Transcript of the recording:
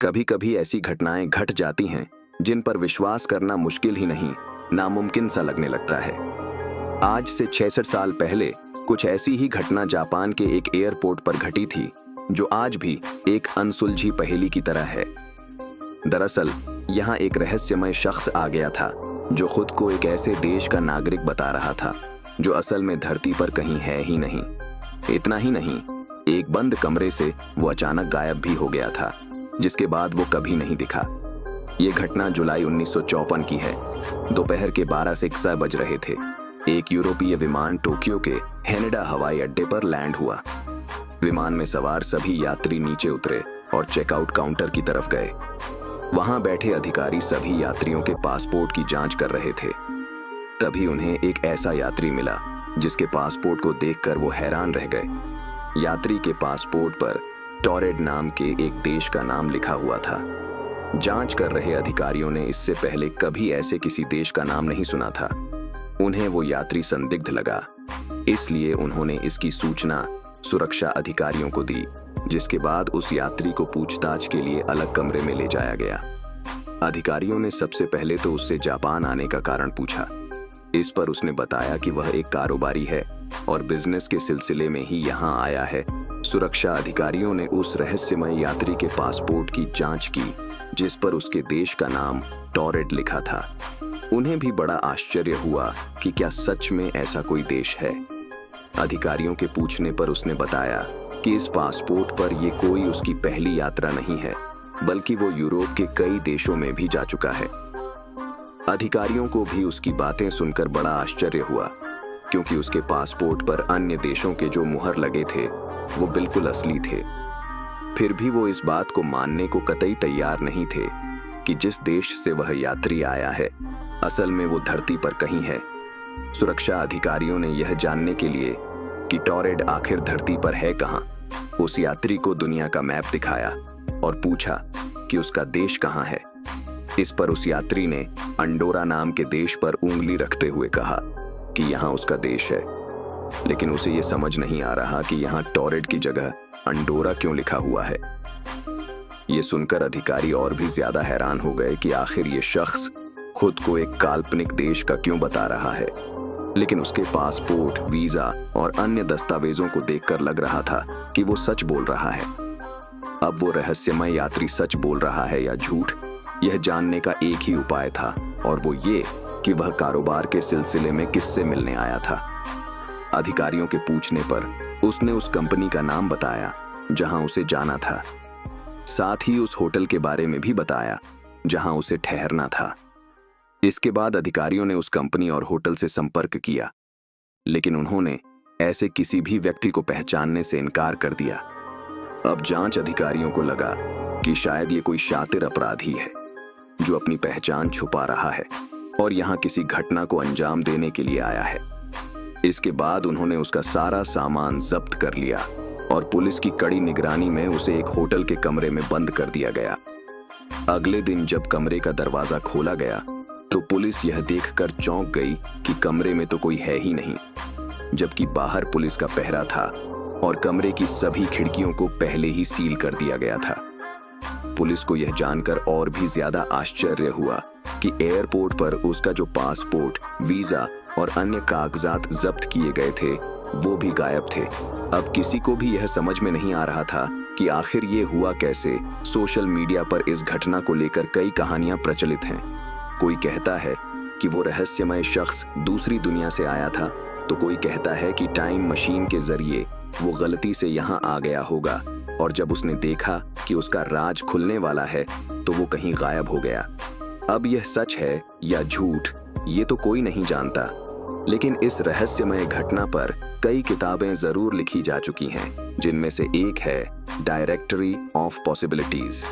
कभी कभी ऐसी घटनाएं घट जाती हैं जिन पर विश्वास करना मुश्किल ही नहीं, नामुमकिन सा लगने लगता है। आज से 66 साल पहले कुछ ऐसी ही घटना जापान के एक एयरपोर्ट पर घटी थी, जो आज भी एक अनसुलझी पहेली की तरह है। दरअसल यहाँ एक रहस्यमय शख्स आ गया था, जो खुद को एक ऐसे देश का नागरिक बता रहा था जो असल में धरती पर कहीं है ही नहीं। इतना ही नहीं, एक बंद कमरे से वो अचानक गायब भी हो गया था, जिसके बाद वो कभी नहीं दिखा। ये घटना जुलाई 1954 की है। दोपहर के 12 बज रहे थे। एक यूरोपीय विमान टोक्यो के हेनेडा हवाई अड्डे पर लैंड हुआ। विमान में सवार सभी यात्री नीचे उतरे और चेकआउट काउंटर की तरफ गए। वहां बैठे अधिकारी सभी यात्रियों के पासपोर्ट की जांच कर रहे थे। तभी उन्हें एक ऐसा यात्री मिला जिसके पासपोर्ट को देखकर वो हैरान रह गए। यात्री के पासपोर्ट पर टॉरेड नाम के एक देश का नाम लिखा हुआ था। जांच कर रहे अधिकारियों ने इससे पहले कभी ऐसे किसी देश का नाम नहीं सुना था। उन्हें वो यात्री संदिग्ध लगा, इसलिए उन्होंने इसकी सूचना सुरक्षा अधिकारियों को दी, जिसके बाद उस यात्री को पूछताछ के लिए अलग कमरे में ले जाया गया। अधिकारियों ने सबसे पहले तो उससे जापान आने का कारण पूछा। इस पर उसने बताया कि वह एक कारोबारी है और बिजनेस के सिलसिले में ही यहाँ आया है। सुरक्षा अधिकारियों ने उस रहस्यमय यात्री के पासपोर्ट की जांच की, जिस पर उसके देश का नाम टॉरेड लिखा था। उन्हें भी बड़ा आश्चर्य हुआ कि क्या सच में ऐसा कोई देश है। अधिकारियों के पूछने पर उसने बताया कि इस पासपोर्ट पर ये कोई उसकी पहली यात्रा नहीं है, बल्कि वो यूरोप के कई देशों में भी जा चुका है। अधिकारियों को भी उसकी बातें सुनकर बड़ा आश्चर्य हुआ, क्योंकि उसके पासपोर्ट पर अन्य देशों के जो मुहर लगे थे वो बिल्कुल असली थे। फिर भी वो इस बात को मानने को कतई तैयार नहीं थे कि जिस देश से वह यात्री आया है, असल में वो धरती पर कहीं है। सुरक्षा अधिकारियों ने यह जानने के लिए कि टॉरेड आखिर धरती पर है कहाँ, उस यात्री को दुनिया का मैप दिखाया और पूछा कि उसका देश कहाँ है। इस पर उस यात्री ने अंडोरा नाम के देश पर उंगली रखते हुए कहा कि यहाँ उसका देश है, लेकिन उसे ये समझ नहीं आ रहा कि यहाँ टॉरेड की जगह अंडोरा क्यों लिखा हुआ है। ये सुनकर अधिकारी और भी ज्यादा हैरान हो गए कि आखिर ये शख्स खुद को एक काल्पनिक देश का क्यों बता रहा है, लेकिन उसके पासपोर्ट, वीजा और अन्य दस्तावेजों को देखकर लग रहा था कि वो सच बोल रहा है। अब वो रहस्यमय यात्री सच बोल रहा है या झूठ, यह जानने का एक ही उपाय था, और वो ये कि वह कारोबार के सिलसिले में किससे मिलने आया था। अधिकारियों के पूछने पर उसने उस कंपनी का नाम बताया जहां उसे जाना था। साथ ही उस होटल के बारे में भी बताया जहां उसे ठहरना था। इसके बाद अधिकारियों ने उस कंपनी और होटल से संपर्क किया, लेकिन उन्होंने ऐसे किसी भी व्यक्ति को पहचानने से इनकार कर दिया। अब जांच अधिकारियों को लगा कि शायद ये कोई शातिर अपराधी है जो अपनी पहचान छुपा रहा है और यहाँ किसी घटना को अंजाम देने के लिए आया है। इसके बाद उन्होंने उसका सारा सामान जब्त कर लिया और पुलिस की कड़ी निगरानी में उसे एक होटल के कमरे में बंद कर दिया गया। अगले दिन जब कमरे का दरवाजा खोला गया तो पुलिस यह देखकर चौंक गई कि कमरे में तो कोई है ही नहीं, जबकि बाहर पुलिस का पहरा था और कमरे की सभी खिड़कियों को पहले ही सील कर दिया गया था। पुलिस को यह जानकर और भी ज्यादा आश्चर्य हुआ कि एयरपोर्ट पर उसका जो पासपोर्ट, वीजा और अन्य कागजात जब्त किए गए थे वो भी गायब थे। अब किसी को भी यह समझ में नहीं आ रहा था कि आखिर ये हुआ कैसे। सोशल मीडिया पर इस घटना को लेकर कई कहानियां प्रचलित हैं। कोई कहता है कि वो रहस्यमय शख्स दूसरी दुनिया से आया था, तो कोई कहता है कि टाइम मशीन के जरिए वो गलती से यहाँ आ गया होगा और जब उसने देखा कि उसका राज खुलने वाला है तो वो कहीं गायब हो गया। अब यह सच है या झूठ, ये तो कोई नहीं जानता, लेकिन इस रहस्यमय घटना पर कई किताबें जरूर लिखी जा चुकी हैं, जिनमें से एक है डायरेक्टरी ऑफ पॉसिबिलिटीज।